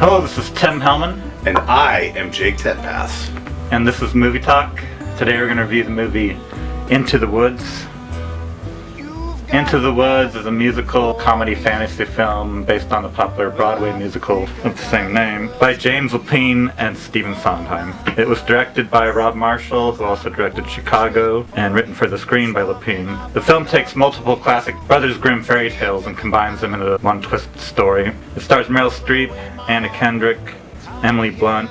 Hello, this is Tim Hellman. And I am Jake Tedpass. And this is Movie Talk. Today we're going to review the movie Into the Woods. Into the Woods is a musical comedy fantasy film based on the popular Broadway musical of the same name by James Lapine and Stephen Sondheim. It was directed by Rob Marshall, who also directed Chicago, and written for the screen by Lapine. The film takes multiple classic Brothers Grimm fairy tales and combines them into one twisted story. It stars Meryl Streep, Anna Kendrick, Emily Blunt,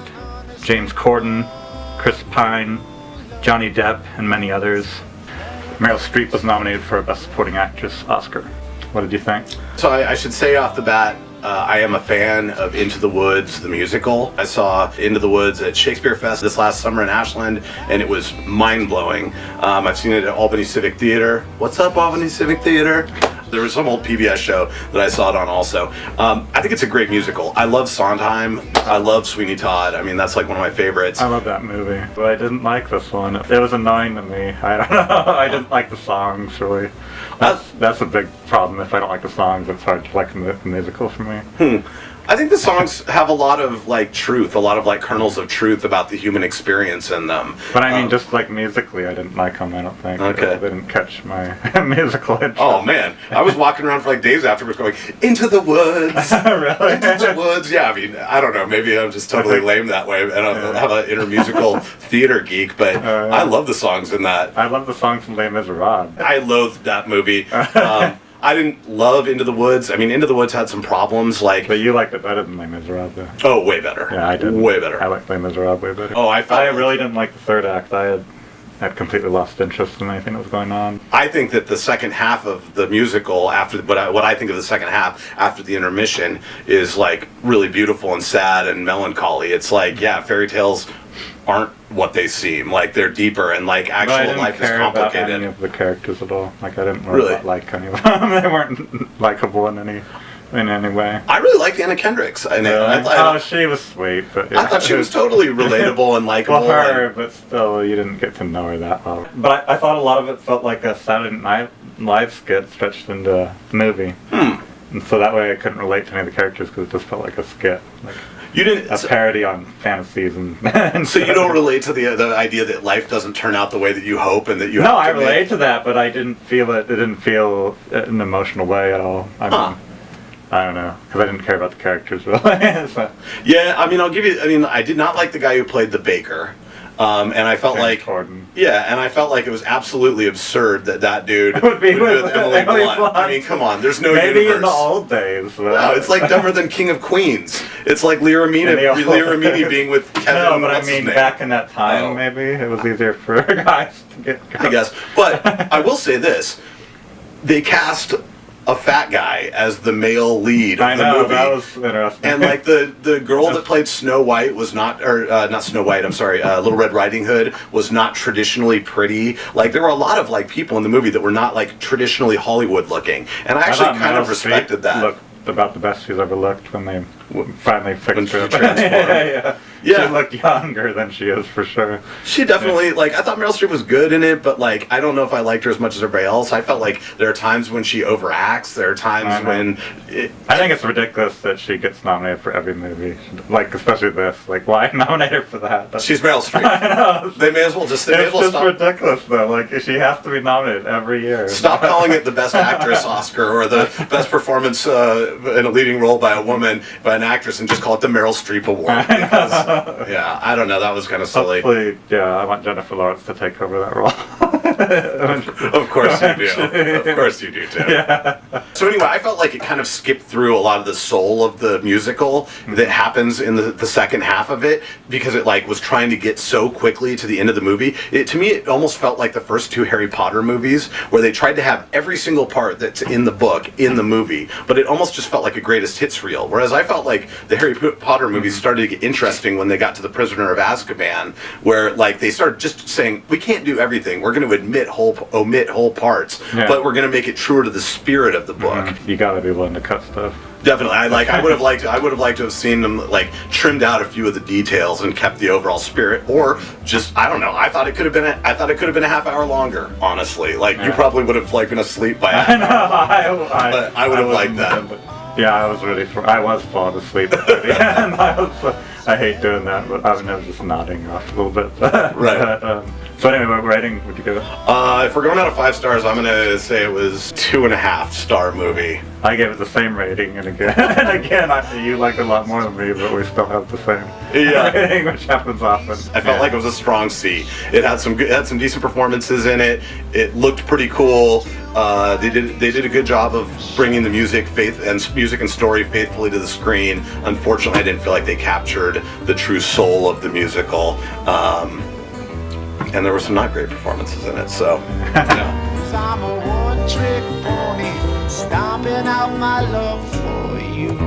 James Corden, Chris Pine, Johnny Depp, and many others. Meryl Streep was nominated for a Best Supporting Actress Oscar. What did you think? So I should say off the bat, I am a fan of Into the Woods, the musical. I saw Into the Woods at Shakespeare Fest this last summer in Ashland, and it was mind-blowing. I've seen it at Albany Civic Theater. What's up, Albany Civic Theater? There was some old PBS show that I saw it on also. I think it's a great musical. I love Sondheim. I love Sweeney Todd. I mean, that's like one of my favorites. I love that movie, but I didn't like this one. It was annoying to me. I don't know. I didn't like the songs, really. That's a big problem. If I don't like the songs, it's hard to like the musical for me. I think the songs have a lot of like truth, a lot of like kernels of truth about the human experience in them. But I mean, just like musically, I didn't like them, I don't think. Okay. They didn't catch my musical interest. Oh man, I was walking around for like days afterwards going, Into the Woods. Really? Into the Woods. Yeah, I mean, I don't know, maybe I'm just totally lame that way, and I'm an inner musical theater geek, but I love the songs in that. I love the songs from Les Miserables. I loathed that movie. I didn't love Into the Woods. I mean, Into the Woods had some problems, like... But you liked it better than Les Miserables, though. Oh, way better. Yeah, I did. Way better. I liked Les Miserables way better. Oh, I really didn't like the third act. I had completely lost interest in anything that was going on. I think that the second half of the musical, after what I think of the second half after the intermission, is like really beautiful and sad and melancholy. It's like, yeah, fairy tales aren't what they seem. Like, they're deeper, and like actual life is complicated. I didn't care about any of the characters at all. Like, I didn't really like any of them. They weren't likable in any way. I really liked Anna Kendrick's. She was sweet, but yeah. I thought she was totally relatable and likable. Well, but still, you didn't get to know her that well. But I thought a lot of it felt like a Saturday Night Live skit stretched into a movie. And so that way I couldn't relate to any of the characters because it just felt like a skit. Like, you didn't a parody on fantasies and so you don't relate to the idea that life doesn't turn out the way that you hope and that you No, I relate to that, but I didn't feel it. It didn't feel an emotional way at all. I mean, I don't know, because I didn't care about the characters really. So. Yeah, I mean, I did not like the guy who played the baker. And I felt James like, Corden. Yeah, and I felt like it was absolutely absurd that dude would be with Emily Blunt. I mean, come on, there's no Maybe universe. In the old days. No, it's like dumber than King of Queens. It's like Leah Remini being with Kevin. No, but I mean, back in that time, maybe it was easier for guys to get girls. I guess, but I will say this: they cast a fat guy as the male lead of the movie. That was interesting. And like the girl that played Snow White was not Snow White, I'm sorry, Little Red Riding Hood was not traditionally pretty. Like, there were a lot of like people in the movie that were not like traditionally Hollywood looking, and I actually kind of respected that. Looked about the best she's ever looked when they finally fixed her. Yeah. She looked younger than she is, for sure. She definitely, like, I thought Meryl Streep was good in it, but, like, I don't know if I liked her as much as everybody else. I felt like there are times when she overacts. There are times when... I think it's ridiculous that she gets nominated for every movie. Like, especially this. Like, why nominate her for that? She's Meryl Streep. I know. They may as well just... It's just ridiculous, though. Like, she has to be nominated every year. Stop calling it the Best Actress Oscar or the Best Performance in a Leading Role by a Woman, by an actress, and just call it the Meryl Streep Award. Because, yeah, I don't know. That was kind of silly. Hopefully, yeah, I want Jennifer Lawrence to take over that role. Of course you do. Of course you do, too. Yeah. So anyway, I felt like it kind of skipped through a lot of the soul of the musical that happens in the second half of it, because it like was trying to get so quickly to the end of the movie. To me, it almost felt like the first two Harry Potter movies, where they tried to have every single part that's in the book in the movie, but it almost just felt like a greatest hits reel. Whereas I felt like the Harry Potter movies started to get interesting when they got to the Prisoner of Azkaban, where like they started just saying, we can't do everything. We're going to omit whole parts, but we're going to make it truer to the spirit of the book. You got to be willing to cut stuff. Definitely, I would have liked to have seen them like trimmed out a few of the details and kept the overall spirit, or just I don't know. I thought it could have been a half hour longer. Honestly, like you probably would have like been asleep by half hour. But I would have liked that. Yeah, I was falling asleep at the end. I hate doing that, but I was just nodding off a little bit. Right. So anyway, what rating would you give it? If we're going out of 5 stars, I'm gonna say it was 2.5 star movie. I gave it the same rating, and again, you liked it a lot more than me, but we still have the same rating, which happens often. I felt like it was a strong C. It had some decent performances in it. It looked pretty cool. They did a good job of bringing the music and story faithfully to the screen. Unfortunately, I didn't feel like they captured the true soul of the musical. And there were some not great performances in it. So, I'm a one-trick pony, stomping out my love for you.